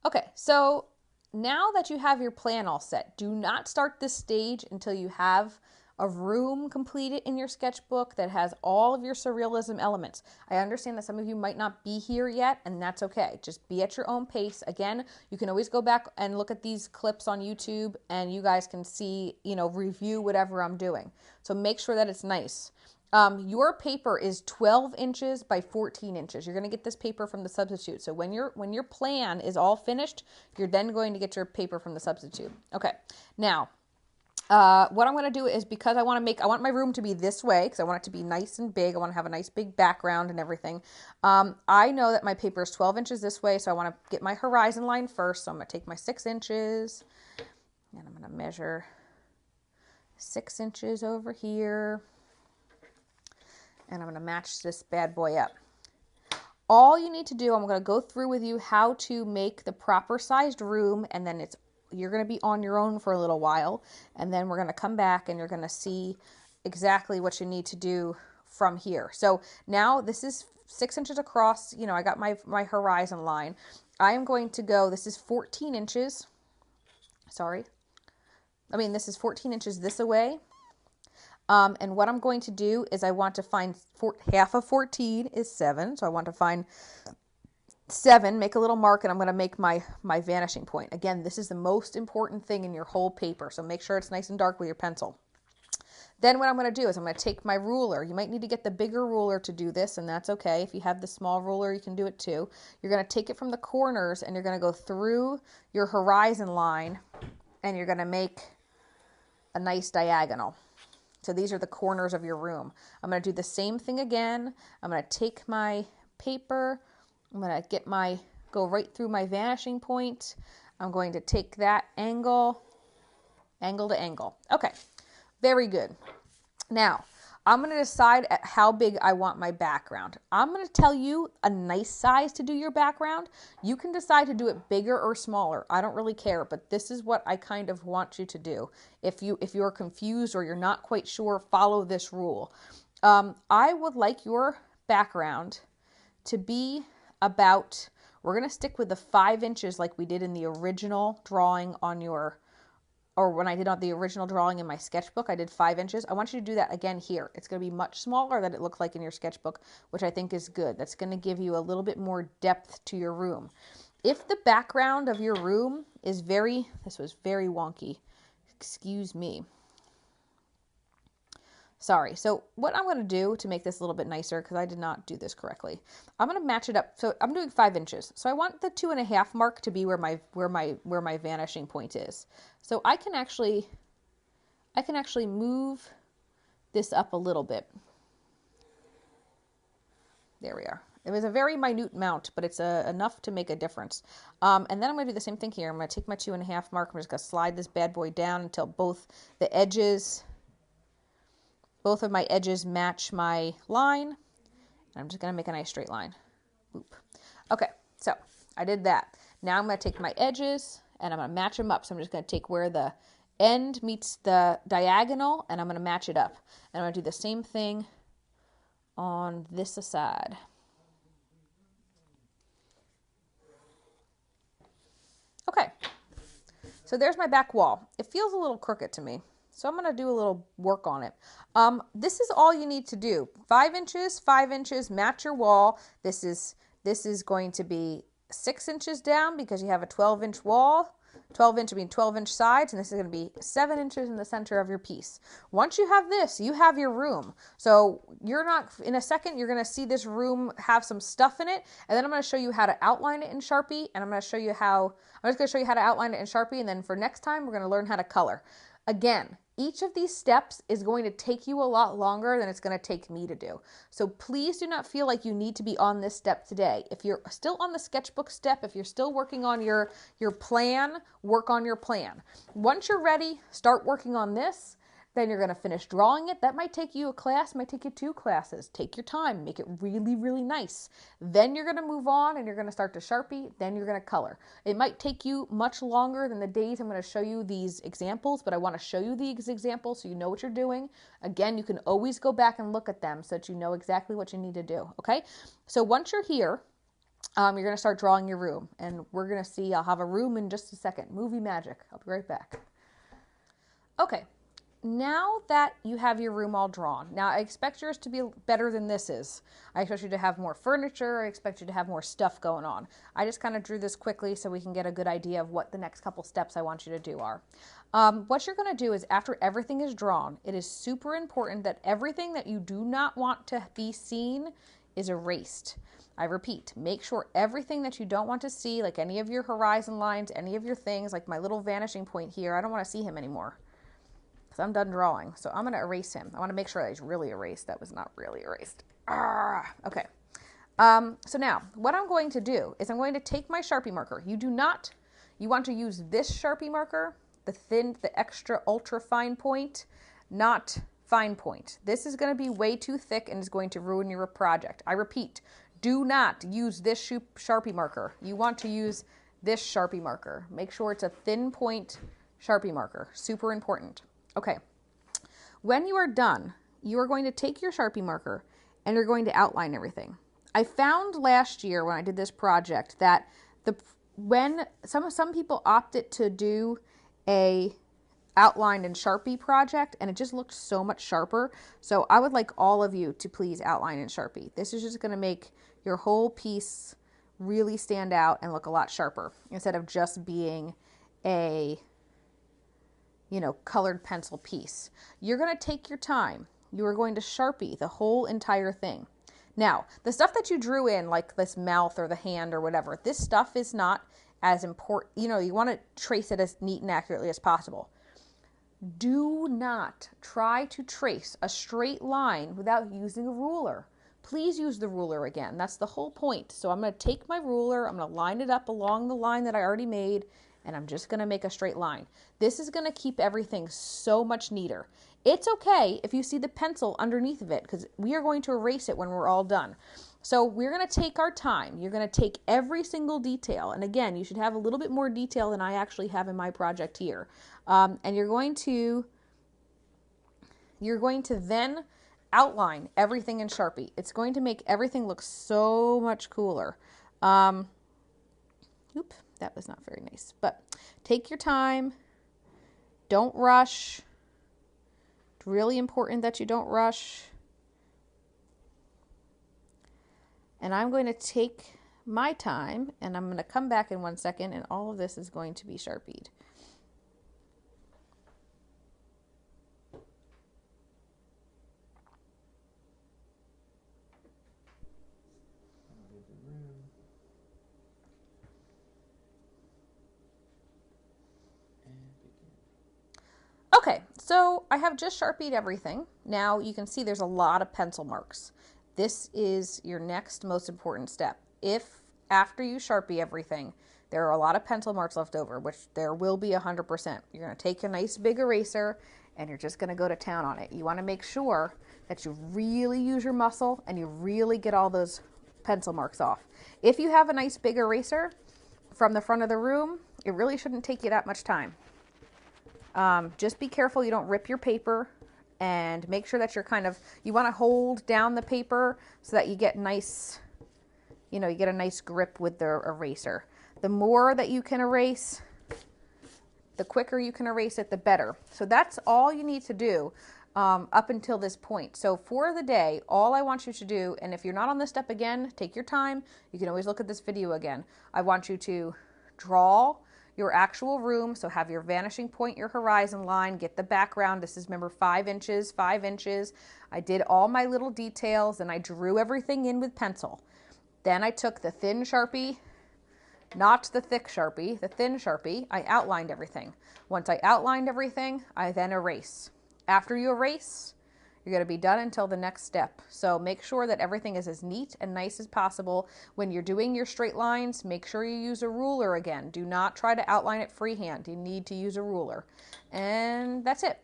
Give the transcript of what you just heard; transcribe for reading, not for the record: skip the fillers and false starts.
Okay, so now that you have your plan all set, do not start this stage until you have a room completed in your sketchbook that has all of your surrealism elements. I understand that some of you might not be here yet, and that's okay. Just be at your own pace. Again, you can always go back and look at these clips on YouTube, and you guys can see, review whatever I'm doing. So make sure that it's nice. Your paper is 12 inches by 14 inches. You're going to get this paper from the substitute. So when your plan is all finished, you're then going to get your paper from the substitute. Okay. Now, what I'm going to do is, because I want my room to be this way, because I want it to be nice and big. I want to have a nice big background and everything. I know that my paper is 12 inches this way, so I want to get my horizon line first. So I'm going to take my 6 inches, and I'm going to measure 6 inches over here. And I'm going to match this bad boy up. All you need to do, I'm going to go through with you how to make the proper sized room, and then you're going to be on your own for a little while, and then we're going to come back and you're going to see exactly what you need to do from here. So now this is 6 inches across. I got my horizon line. I am going to go, this is 14 inches. This is 14 inches this away. And what I'm going to do is I want to find half of 14 is 7. So I want to find 7, make a little mark, and I'm going to make my vanishing point. Again, this is the most important thing in your whole paper. So make sure it's nice and dark with your pencil. Then what I'm going to do is I'm going to take my ruler. You might need to get the bigger ruler to do this, and that's okay. If you have the small ruler, you can do it too. You're going to take it from the corners, and you're going to go through your horizon line, and you're going to make a nice diagonal. So these are the corners of your room. I'm going to do the same thing again. I'm going to take my paper. I'm going to go right through my vanishing point. I'm going to take that angle to angle. Okay, very good. Now, I'm going to decide at how big I want my background. I'm going to tell you a nice size to do your background. You can decide to do it bigger or smaller. I don't really care, but this is what I kind of want you to do. If you're confused or you're not quite sure, follow this rule. I would like your background to be about, we're going to stick with the 5 inches like we did in the original drawing or when I did on the original drawing in my sketchbook, I did 5 inches. I want you to do that again here. It's going to be much smaller than it looked like in your sketchbook, which I think is good. That's going to give you a little bit more depth to your room. If the background of your room is this was very wonky. Excuse me. Sorry. So what I'm going to do to make this a little bit nicer, because I did not do this correctly, I'm going to match it up. So I'm doing 5 inches. So I want the 2.5 mark to be where my vanishing point is. So I can actually move this up a little bit. There we are. It was a very minute amount, but it's enough to make a difference. And then I'm going to do the same thing here. I'm going to take my 2.5 mark. I'm just going to slide this bad boy down until both of my edges match my line. And I'm just going to make a nice straight line. Boop. Okay, so I did that. Now I'm going to take my edges and I'm going to match them up. So I'm just going to take where the end meets the diagonal and I'm going to match it up. And I'm going to do the same thing on this side. Okay, so there's my back wall. It feels a little crooked to me, so I'm going to do a little work on it. This is all you need to do. 5 inches, match your wall. This is going to be 6 inches down because you have a 12-inch wall. 12 inch sides, and this is going to be 7 inches in the center of your piece. Once you have this, you have your room. So in a second, you're going to see this room have some stuff in it, and then I'm going to show you how to outline it in Sharpie, and I'm just going to show you how to outline it in Sharpie, and then for next time, we're going to learn how to color. Again, each of these steps is going to take you a lot longer than it's going to take me to do. So please do not feel like you need to be on this step today. If you're still on the sketchbook step, if you're still working on your plan, work on your plan. Once you're ready, start working on this. Then you're going to finish drawing it. That might take you a class, might take you 2 classes. Take your time, make it really, really nice. Then you're going to move on and you're going to start to Sharpie, then you're going to color. It might take you much longer than the days I'm going to show you these examples, but I want to show you these examples so you know what you're doing. Again, you can always go back and look at them so that you know exactly what you need to do, okay? So once you're here, you're going to start drawing your room. And we're going to see, I'll have a room in just a second. Movie magic. I'll be right back. Okay. Now that you have your room all drawn, now I expect yours to be better than this is. I expect you to have more furniture. I expect you to have more stuff going on. I just kind of drew this quickly so we can get a good idea of what the next couple steps I want you to do are. What you're going to do is after everything is drawn, it is super important that everything that you do not want to be seen is erased. I repeat, make sure everything that you don't want to see, like any of your horizon lines, any of your things, like my little vanishing point here, I don't want to see him anymore. I'm done drawing, so I'm going to erase him. I want to make sure that he's really erased. That was not really erased. Okay. So now, what I'm going to do is I'm going to take my Sharpie marker. You want to use this Sharpie marker, the extra ultra fine point, not fine point. This is going to be way too thick and is going to ruin your project. I repeat, do not use this Sharpie marker. You want to use this Sharpie marker. Make sure it's a thin point Sharpie marker. Super important. Okay, when you are done, you are going to take your Sharpie marker and you're going to outline everything. I found last year when I did this project that when some people opted to do a outlined in Sharpie project and it just looked so much sharper. So I would like all of you to please outline in Sharpie. This is just going to make your whole piece really stand out and look a lot sharper instead of just being a colored pencil piece. You're going to take your time. You are going to Sharpie the whole entire thing. Now, the stuff that you drew in, like this mouth or the hand or whatever, this stuff is not as important. You want to trace it as neat and accurately as possible. Do not try to trace a straight line without using a ruler. Please use the ruler again. That's the whole point. So I'm going to take my ruler, I'm going to line it up along the line that I already made, and I'm just going to make a straight line. This is going to keep everything so much neater. It's okay if you see the pencil underneath of it because we are going to erase it when we're all done. So we're going to take our time. You're going to take every single detail. And again, you should have a little bit more detail than I actually have in my project here. And you're going to then outline everything in Sharpie. It's going to make everything look so much cooler. Oop. That was not very nice, but take your time. Don't rush. It's really important that you don't rush. And I'm going to take my time and I'm going to come back in 1 second and all of this is going to be Sharpied. Okay, so I have just Sharpied everything. Now you can see there's a lot of pencil marks. This is your next most important step. If after you Sharpie everything, there are a lot of pencil marks left over, which there will be 100%. You're going to take a nice big eraser and you're just going to go to town on it. You want to make sure that you really use your muscle and you really get all those pencil marks off. If you have a nice big eraser from the front of the room, it really shouldn't take you that much time. Just be careful you don't rip your paper and make sure that you want to hold down the paper so that you get nice, you get a nice grip with the eraser. The more that you can erase, the quicker you can erase it, the better. So that's all you need to do up until this point. So for the day, all I want you to do, and if you're not on this step again, take your time. You can always look at this video again. I want you to draw your actual room. So have your vanishing point, your horizon line, get the background. This is, remember, 5 inches, 5 inches. I did all my little details and I drew everything in with pencil. Then I took the thin Sharpie, not the thick Sharpie, the thin Sharpie. I outlined everything. Once I outlined everything, I then erase. After you erase, you're going to be done until the next step. So make sure that everything is as neat and nice as possible. When you're doing your straight lines, make sure you use a ruler again. Do not try to outline it freehand. You need to use a ruler. And that's it.